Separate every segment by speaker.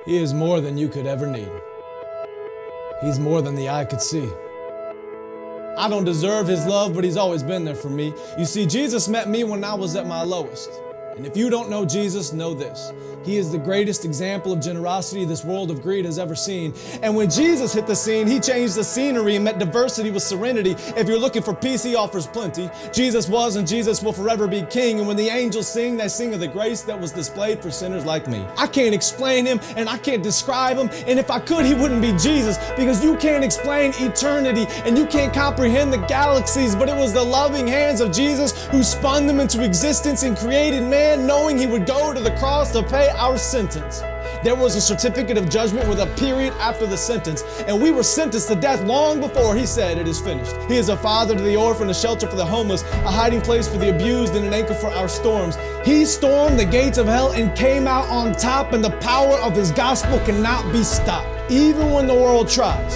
Speaker 1: He is more than you could ever need. He's more than the eye could see. I don't deserve his love, but he's always been there for me. You see, Jesus met me when I was at my lowest. And if you don't know Jesus, know this. He is the greatest example of generosity this world of greed has ever seen. And when Jesus hit the scene, he changed the scenery and met diversity with serenity. If you're looking for peace, he offers plenty. Jesus was and Jesus will forever be king. And when the angels sing, they sing of the grace that was displayed for sinners like me. I can't explain him and I can't describe him. And if I could, he wouldn't be Jesus, because you can't explain eternity and you can't comprehend the galaxies. But it was the loving hands of Jesus who spun them into existence and created man, knowing he would go to the cross to pay our sentence. There was a certificate of judgment with a period after the sentence, and we were sentenced to death long before he said it is finished. He is a father to the orphan, a shelter for the homeless, a hiding place for the abused, and an anchor for our storms. He stormed the gates of hell and came out on top, and the power of his gospel cannot be stopped, even when the world tries.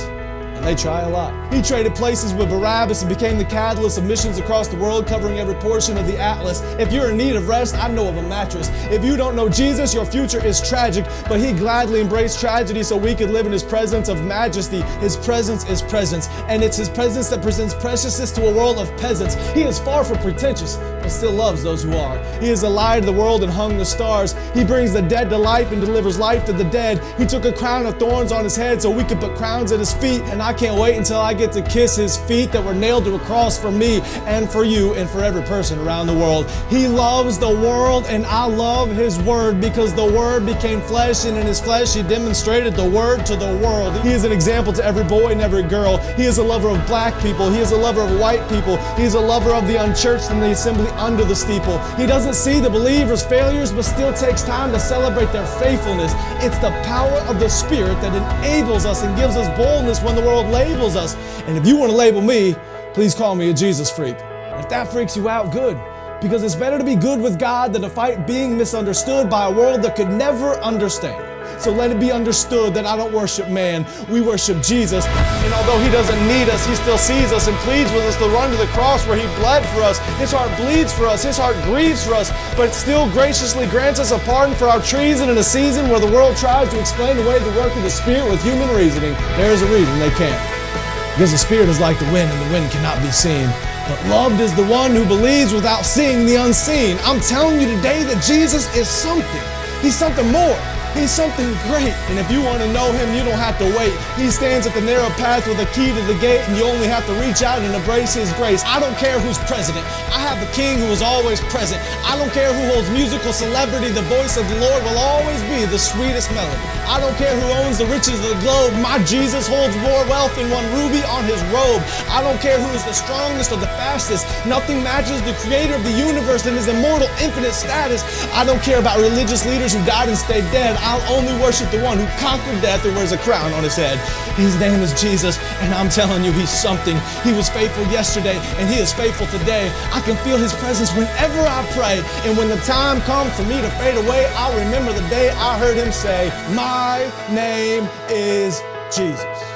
Speaker 1: And they try a lot. He traded places with Barabbas and became the catalyst of missions across the world, covering every portion of the atlas. If you're in need of rest, I know of a mattress. If you don't know Jesus, your future is tragic, but he gladly embraced tragedy so we could live in his presence of majesty. His presence is presence, and it's his presence that presents preciousness to a world of peasants. He is far from pretentious, but still loves those who are. He is the light of the world and hung the stars. He brings the dead to life and delivers life to the dead. He took a crown of thorns on his head so we could put crowns at his feet, and I can't wait until I get to kiss his feet that were nailed to a cross for me and for you and for every person around the world. He loves the world, and I love his word, because the word became flesh, and in his flesh he demonstrated the word to the world. He is an example to every boy and every girl. He is a lover of black people. He is a lover of white people. He is a lover of the unchurched and the assembly under the steeple. He doesn't see the believers' failures, but still takes time to celebrate their faithfulness. It's the power of the Spirit that enables us and gives us boldness when the world labels us. And if you want to label me, please call me a Jesus freak. And if that freaks you out, good. Because it's better to be good with God than to fight being misunderstood by a world that could never understand. So let it be understood that I don't worship man, we worship Jesus. And although he doesn't need us, he still sees us and pleads with us to run to the cross where he bled for us. His heart bleeds for us, his heart grieves for us, but still graciously grants us a pardon for our treason in a season where the world tries to explain away the work of the Spirit with human reasoning. There is a reason they can't. Because the Spirit is like the wind, and the wind cannot be seen. But loved is the one who believes without seeing the unseen. I'm telling you today that Jesus is something. He's something more. He's something great. And if you want to know him, you don't have to wait. He stands at the narrow path with a key to the gate, and you only have to reach out and embrace his grace. I don't care who's president. I have a king who is always present. I don't care who holds musical celebrity. The voice of the Lord will always be the sweetest melody. I don't care who owns the riches of the globe. My Jesus holds more wealth than one ruby on his robe. I don't care who is the strongest or the fastest. Nothing matches the creator of the universe and his immortal, infinite status. I don't care about religious leaders who died and stayed dead. I'll only worship the one who conquered death and wears a crown on his head. His name is Jesus, and I'm telling you, he's something. He was faithful yesterday, and he is faithful today. I can feel his presence whenever I pray, and when the time comes for me to fade away, I'll remember the day I heard him say, "My name is Jesus."